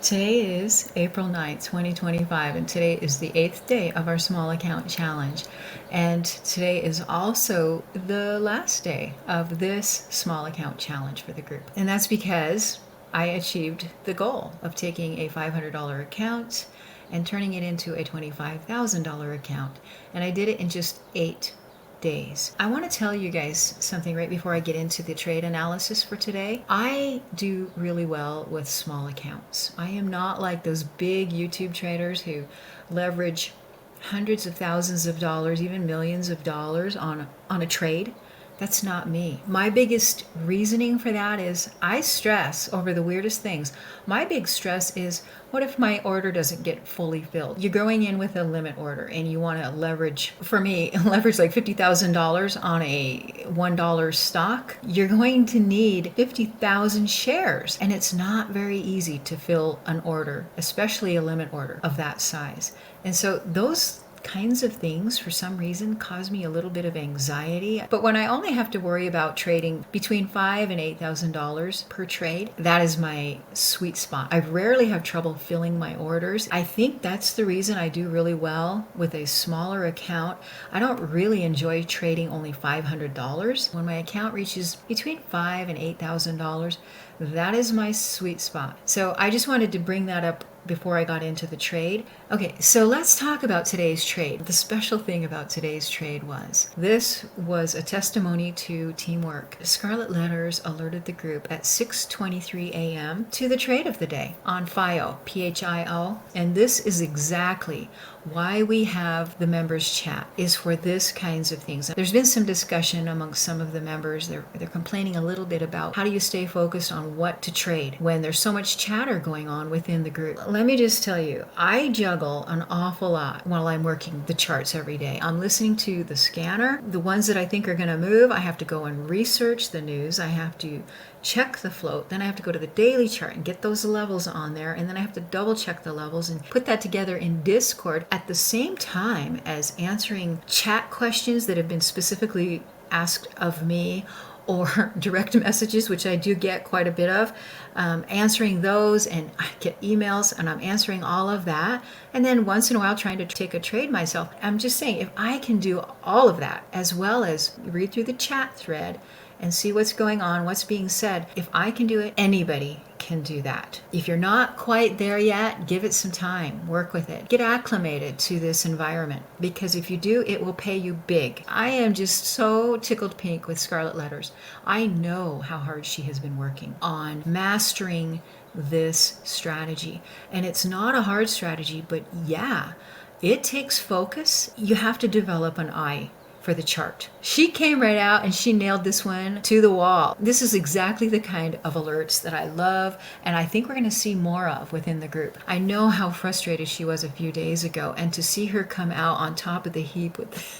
Today is April 9th, 2025, and today is the 8th day of our small account challenge. And today is also the last day of this small account challenge for the group. And that's because I achieved the goal of taking a $500 account and turning it into a $25,000 account. And I did it in just 8 days. I want to tell you guys something right before I get into the trade analysis for today. I do really well with small accounts. I am not like those big YouTube traders who leverage hundreds of thousands of dollars, even millions of dollars on a trade. That's not me. My biggest reasoning for that is I stress over the weirdest things. My big stress is, what if my order doesn't get fully filled? You're going in with a limit order and you want to leverage, for me, leverage like $50,000 on a $1 stock. You're going to need 50,000 shares. And it's not very easy to fill an order, especially a limit order of that size. And so those kinds of things for some reason cause me a little bit of anxiety. But when I only have to worry about trading between $5,000 and $8,000 per trade, that is my sweet spot. I rarely have trouble filling my orders. I think that's the reason I do really well with a smaller account. I don't really enjoy trading only $500. When my account reaches between $5,000 and $8,000, that is my sweet spot. So I just wanted to bring that up before I got into the trade. Okay, so let's talk about today's trade. The special thing about today's trade was this was a testimony to teamwork. Scarlet Letters alerted the group at 6:23 a.m. to the trade of the day on FIO, PHIO, and this is exactly why we have the members chat, is for this kinds of things. There's been some discussion amongst some of the members. They're complaining a little bit about how do you stay focused on what to trade when there's so much chatter going on within the group. Let me just tell you, I juggle an awful lot while I'm working the charts every day. I'm listening to the scanner. The ones that I think are going to move, I have to go and research the news. I have to check the float. Then I have to go to the daily chart and get those levels on there. And then I have to double check the levels and put that together in Discord at the same time as answering chat questions that have been specifically asked of me, or direct messages, which I do get quite a bit of, answering those, and I get emails and I'm answering all of that. And then once in a while trying to take a trade myself. I'm just saying, if I can do all of that as well as read through the chat thread and see what's going on, what's being said, if I can do it, anybody can do that. If you're not quite there yet, give it some time, work with it, get acclimated to this environment, because if you do, it will pay you big. I am just so tickled pink with Scarlet Letters. I know how hard she has been working on mastering this strategy, and it's not a hard strategy, but yeah, it takes focus. You have to develop an eye for the chart. She came right out and she nailed this one to the wall. This is exactly the kind of alerts that I love, and I think we're going to see more of within the group. I know how frustrated she was a few days ago, and to see her come out on top of the heap with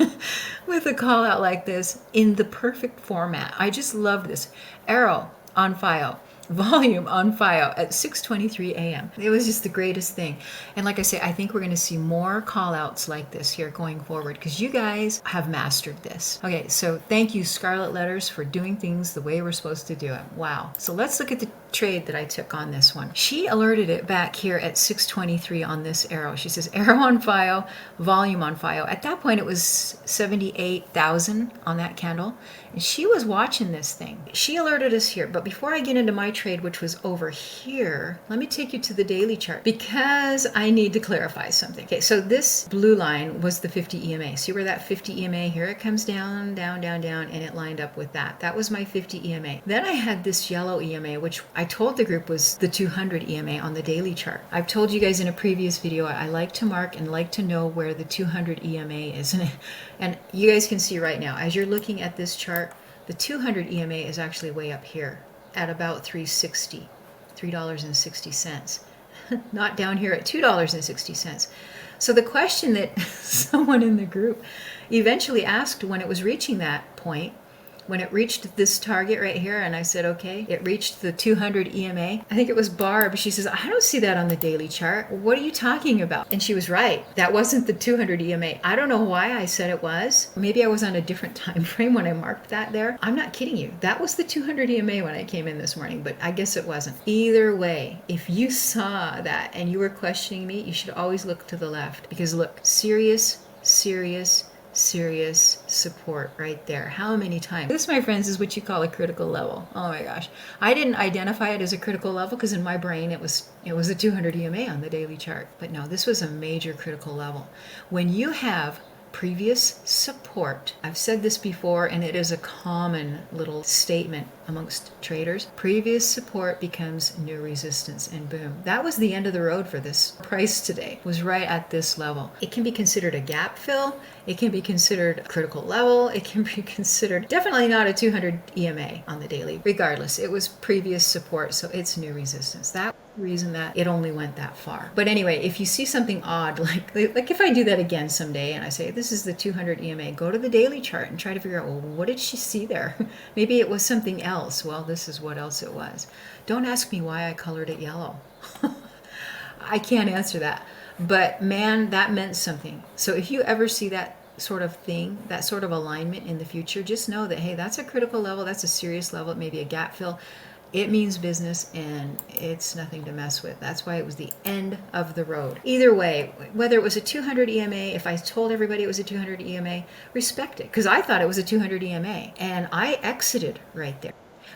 with a call out like this in the perfect format. I just love this. Arrow on file. Volume on file at 6:23 a.m. It was just the greatest thing. And like I say, I think we're going to see more call outs like this here going forward, because you guys have mastered this. Okay, so thank you, Scarlet Letters, for doing things the way we're supposed to do it. Wow. So let's look at the trade that I took on this one. She alerted it back here at 6:23 on this arrow. She says arrow on file, volume on file. At that point it was 78,000 on that candle, and she was watching this thing. She alerted us here, but before I get into my trade, which was over here, let me take you to the daily chart, because I need to clarify something. Okay, so this blue line was the 50 EMA. See where that 50 EMA, here it comes down, down, down, down, and it lined up with that. That was my 50 EMA. Then I had this yellow EMA, which I told the group was the 200 EMA on the daily chart. I've told you guys in a previous video, I like to mark and like to know where the 200 EMA is. And you guys can see right now, as you're looking at this chart, the 200 EMA is actually way up here at about $3.60. Not down here at $2.60. So the question that someone in the group eventually asked when it was reaching that point when it reached this target right here, and I said, okay, it reached the 200 EMA. I think it was Barb. She says, I don't see that on the daily chart. What are you talking about? And she was right. That wasn't the 200 EMA. I don't know why I said it was. Maybe I was on a different time frame when I marked that there. I'm not kidding you. That was the 200 EMA when I came in this morning, but I guess it wasn't. Either way, if you saw that and you were questioning me, you should always look to the left, because look, serious support right there. How many times? This, my friends, is what you call a critical level. Oh my gosh. I didn't identify it as a critical level because in my brain it was a 200 EMA on the daily chart. But no, this was a major critical level. When you have previous support, I've said this before, and it is a common little statement amongst traders, previous support becomes new resistance, and boom. That was the end of the road for this price today, was right at this level. It can be considered a gap fill, it can be considered a critical level, it can be considered definitely not a 200 EMA on the daily. Regardless, it was previous support, so it's new resistance. That reason that it only went that far. But anyway, if you see something odd, like if I do that again someday and I say this is the 200 EMA, go to the daily chart and try to figure out, well, what did she see there? Maybe it was something else. Well, this is what else it was. Don't ask me why I colored it yellow. I can't answer that. But man, that meant something. So if you ever see that sort of thing, that sort of alignment in the future, just know that, hey, that's a critical level, that's a serious level, it may be a gap fill. It means business, and it's nothing to mess with. That's why it was the end of the road. Either way, whether it was a 200 EMA, if I told everybody it was a 200 EMA, respect it, because I thought it was a 200 EMA, and I exited right there.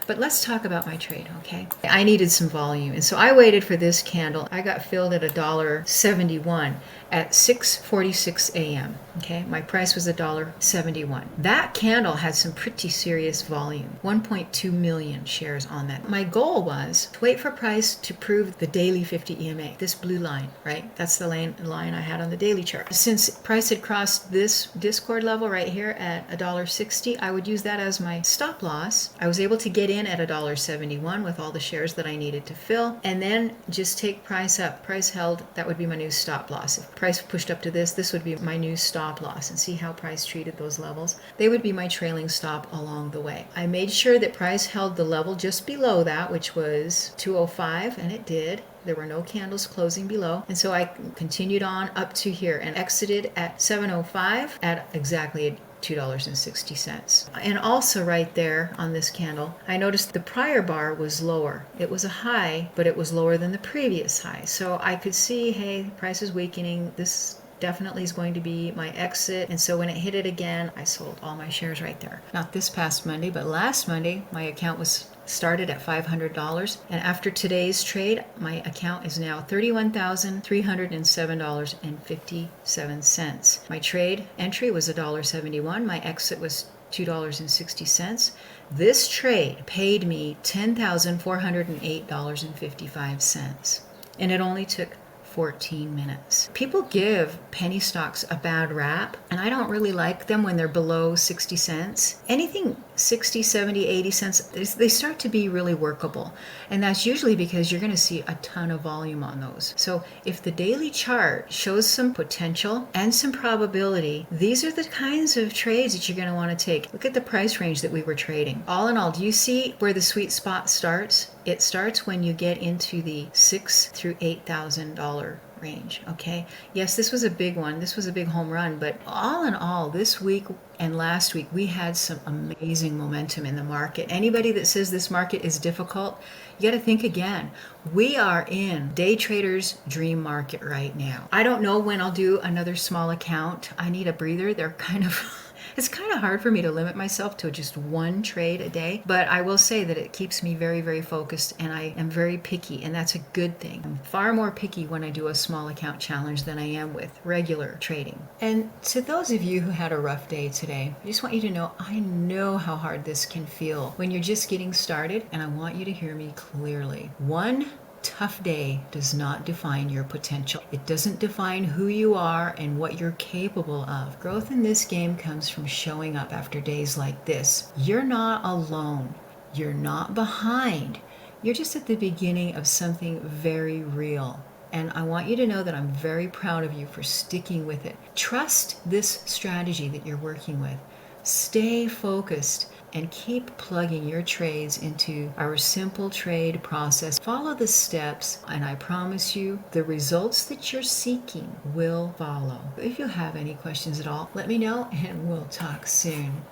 But let's talk about my trade, okay? I needed some volume, and so I waited for this candle. I got filled at $1.71 at 6:46 a.m. Okay, my price was $1.71. That candle had some pretty serious volume, 1.2 million shares on that. My goal was to wait for price to prove the daily 50 EMA, this blue line, right? That's the line I had on the daily chart. Since price had crossed this discord level right here at $1.60, I would use that as my stop loss. I was able to get in at $1.71 with all the shares that I needed to fill, and then just take price up. Price held, that would be my new stop loss. If price pushed up to this would be my new stop loss, and see how price treated those levels. They would be my trailing stop along the way. I made sure that price held the level just below that, which was 205, and it did. There were no candles closing below. And so I continued on up to here and exited at 705 at exactly $2.60. And also right there on this candle, I noticed the prior bar was lower. It was a high, but it was lower than the previous high. So I could see, hey, price is weakening. This definitely is going to be my exit. And so when it hit it again, I sold all my shares right there. Not this past Monday, but last Monday, my account was started at $500, and after today's trade, my account is now $31,307.57. My trade entry was $1.71. My exit was $2.60. This trade paid me $10,408.55, and it only took 14 minutes. People give penny stocks a bad rap, and I don't really like them when they're below 60 cents. Anything 60, 70, 80 cents, they start to be really workable. And that's usually because you're going to see a ton of volume on those. So if the daily chart shows some potential and some probability, these are the kinds of trades that you're going to want to take. Look at the price range that we were trading. All in all, do you see where the sweet spot starts? It starts when you get into the $6,000 through $8,000 range, okay? Yes, this was a big one. This was a big home run, but all in all, this week and last week, we had some amazing momentum in the market. Anybody that says this market is difficult, you got to think again. We are in day traders' dream market right now. I don't know when I'll do another small account. I need a breather. It's kind of hard for me to limit myself to just one trade a day, but I will say that it keeps me very, very focused, and I am very picky, and that's a good thing. I'm far more picky when I do a small account challenge than I am with regular trading. And to those of you who had a rough day today, I just want you to know, I know how hard this can feel when you're just getting started, and I want you to hear me clearly. One tough day does not define your potential. It doesn't define who you are and what you're capable of. Growth in this game comes from showing up after days like this. You're not alone. You're not behind. You're just at the beginning of something very real. And I want you to know that I'm very proud of you for sticking with it. Trust this strategy that you're working with. Stay focused. and keep plugging your trades into our simple trade process. Follow the steps, and I promise you the results that you're seeking will follow. If you have any questions at all, let me know and we'll talk soon.